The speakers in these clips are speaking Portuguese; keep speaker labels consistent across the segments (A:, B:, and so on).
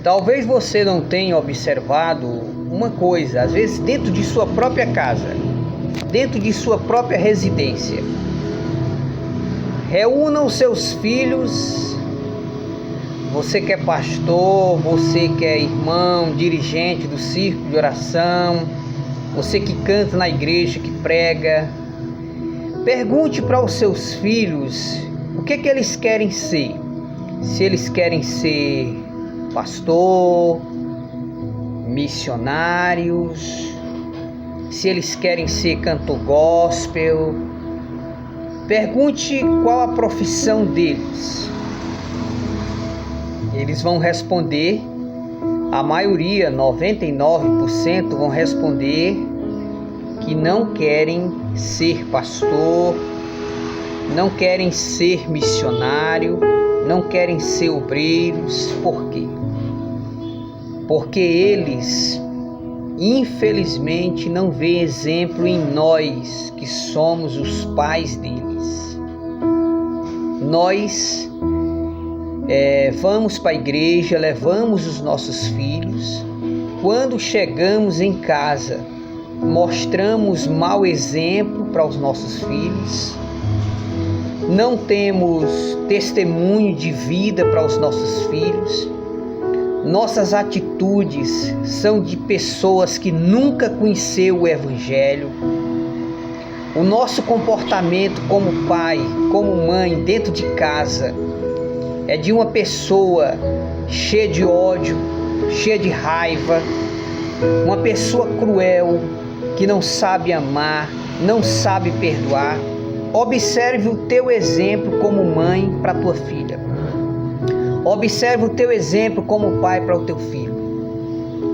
A: Talvez você não tenha observado uma coisa, às vezes dentro de sua própria casa, dentro de sua própria residência. Reúna os seus filhos, você que é pastor, você que é irmão, dirigente do círculo de oração, você que canta na igreja, que prega. Pergunte para os seus filhos o que eles querem ser. Se eles querem ser pastor, missionários, se eles querem ser cantor gospel. Pergunte qual a profissão deles. Eles vão responder, a maioria, 99%, vão responder que não querem ser pastor, não querem ser missionário, não querem ser obreiros. Por quê? Porque eles, infelizmente, não veem exemplo em nós, que somos os pais deles. Nós vamos para a igreja, levamos os nossos filhos. Quando chegamos em casa, mostramos mau exemplo para os nossos filhos. Não temos testemunho de vida para os nossos filhos. Nossas atitudes são de pessoas que nunca conheceram o Evangelho. O nosso comportamento como pai, como mãe, dentro de casa, é de uma pessoa cheia de ódio, cheia de raiva, uma pessoa cruel, que não sabe amar, não sabe perdoar. Observe o teu exemplo como mãe para a tua filha. Observe o teu exemplo como pai para o teu filho.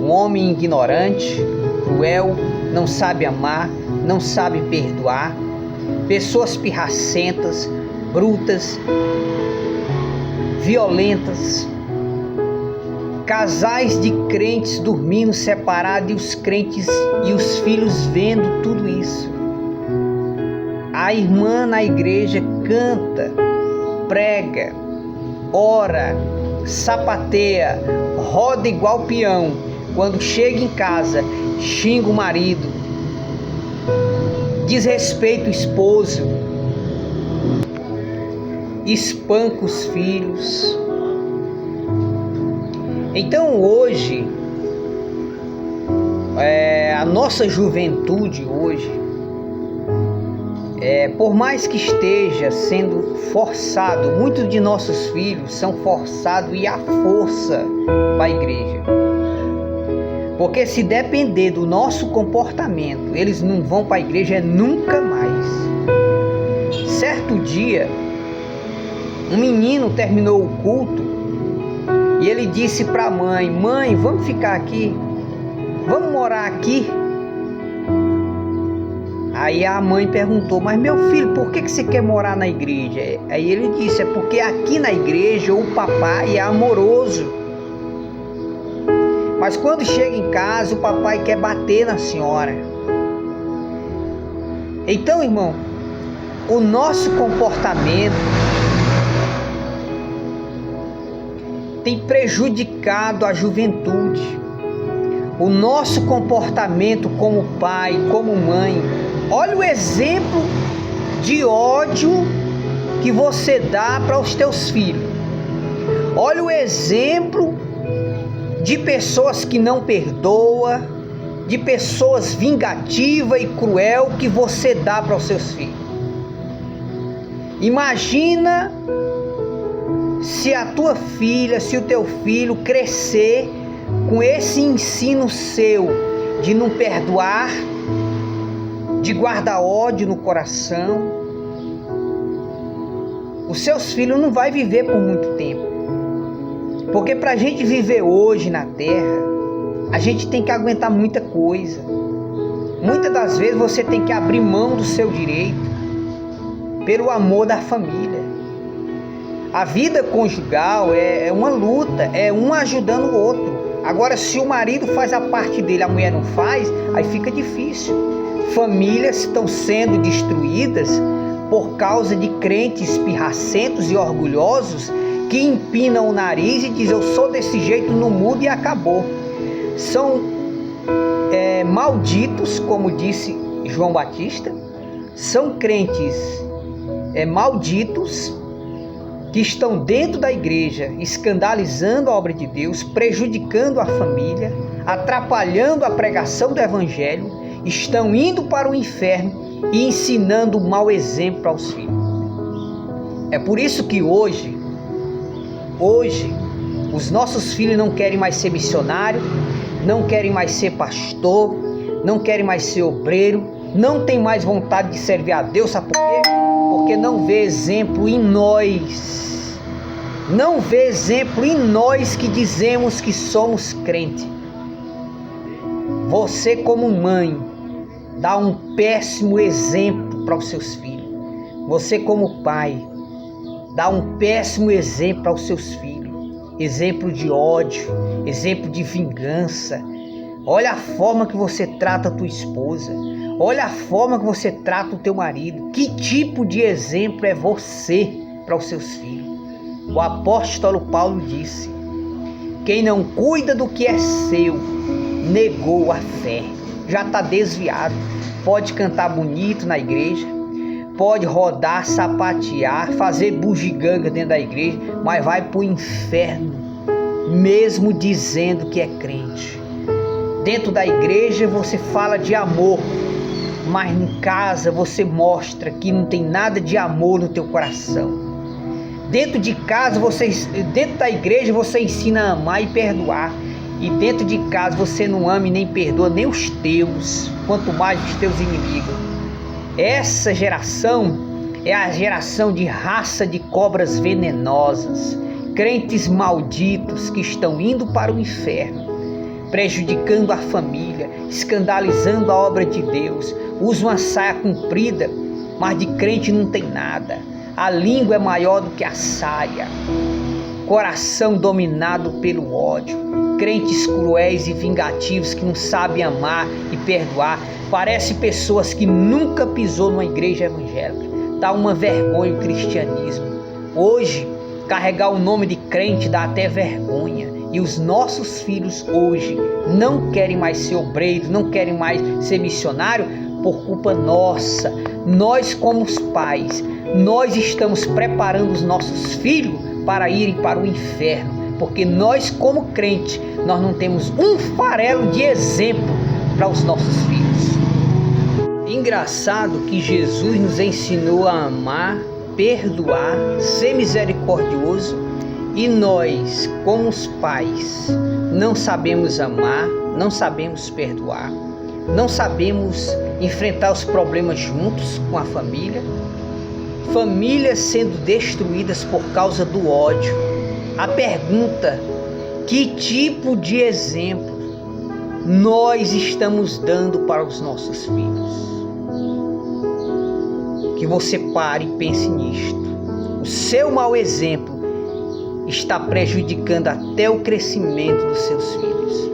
A: Um homem ignorante, cruel, não sabe amar, não sabe perdoar. Pessoas pirracentas, brutas, violentas. Casais de crentes dormindo separados e os crentes e os filhos vendo tudo isso. A irmã na igreja canta, prega, ora, sapateia, roda igual peão. Quando chega em casa, xinga o marido, desrespeita o esposo, espanca os filhos. Então hoje, a nossa juventude hoje, por mais que esteja sendo forçado, muitos de nossos filhos são forçados e à força para a igreja. Porque se depender do nosso comportamento, eles não vão para a igreja nunca mais. Certo dia, um menino terminou o culto e ele disse para a mãe: mãe, vamos ficar aqui? Vamos morar aqui? Aí a mãe perguntou: mas meu filho, por que você quer morar na igreja? Aí ele disse: é porque aqui na igreja o papai é amoroso. Mas quando chega em casa, o papai quer bater na senhora. Então, irmão, o nosso comportamento tem prejudicado a juventude. O nosso comportamento como pai, como mãe. Olha o exemplo de ódio que você dá para os teus filhos. Olha o exemplo de pessoas que não perdoam, de pessoas vingativas e cruel que você dá para os seus filhos. Imagina se a tua filha, se o teu filho crescer com esse ensino seu de não perdoar, de guardar ódio no coração. Os seus filhos não vão viver por muito tempo. Porque para a gente viver hoje na terra, a gente tem que aguentar muita coisa. Muitas das vezes você tem que abrir mão do seu direito pelo amor da família. A vida conjugal é uma luta, é um ajudando o outro. Agora, se o marido faz a parte dele, a mulher não faz, aí fica difícil. Famílias estão sendo destruídas por causa de crentes pirracentos e orgulhosos que empinam o nariz e dizem: eu sou desse jeito, não muda e acabou. São malditos, como disse João Batista. São crentes malditos que estão dentro da igreja, escandalizando a obra de Deus, prejudicando a família, atrapalhando a pregação do evangelho, estão indo para o inferno e ensinando um mau exemplo aos filhos. É por isso que hoje, os nossos filhos não querem mais ser missionário, não querem mais ser pastor, não querem mais ser obreiro, não tem mais vontade de servir a Deus. Sabe por quê? Porque não vê exemplo em nós. Não vê exemplo em nós que dizemos que somos crentes. Você, como mãe, dá um péssimo exemplo para os seus filhos. Você, como pai, dá um péssimo exemplo aos seus filhos. Exemplo de ódio, exemplo de vingança. Olha a forma que você trata a tua esposa. Olha a forma que você trata o teu marido. Que tipo de exemplo é você para os seus filhos? O apóstolo Paulo disse: quem não cuida do que é seu, negou a fé. Já está desviado. Pode cantar bonito na igreja, pode rodar, sapatear, fazer bugiganga dentro da igreja, mas vai para o inferno, mesmo dizendo que é crente. Dentro da igreja você fala de amor, mas em casa você mostra que não tem nada de amor no teu coração. Dentro de casa, dentro da igreja você ensina a amar e perdoar, e dentro de casa você não ama e nem perdoa nem os teus, quanto mais os teus inimigos. Essa geração é a geração de raça de cobras venenosas, crentes malditos que estão indo para o inferno, prejudicando a família, escandalizando a obra de Deus. Usam uma saia comprida, mas de crente não tem nada. A língua é maior do que a saia. Coração dominado pelo ódio. Crentes cruéis e vingativos que não sabem amar e perdoar. Parece pessoas que nunca pisou numa igreja evangélica. Dá uma vergonha o cristianismo. Hoje, carregar o nome de crente dá até vergonha. E os nossos filhos hoje não querem mais ser obreiros, não querem mais ser missionário por culpa nossa. Nós, como os pais, nós estamos preparando os nossos filhos para irem para o inferno, porque nós, como crente, nós não temos um farelo de exemplo para os nossos filhos. Engraçado que Jesus nos ensinou a amar, perdoar, ser misericordioso, e nós, como os pais, não sabemos amar, não sabemos perdoar, não sabemos enfrentar os problemas juntos com a família. Famílias sendo destruídas por causa do ódio. A pergunta: que tipo de exemplo nós estamos dando para os nossos filhos? Que você pare e pense nisto. O seu mau exemplo está prejudicando até o crescimento dos seus filhos.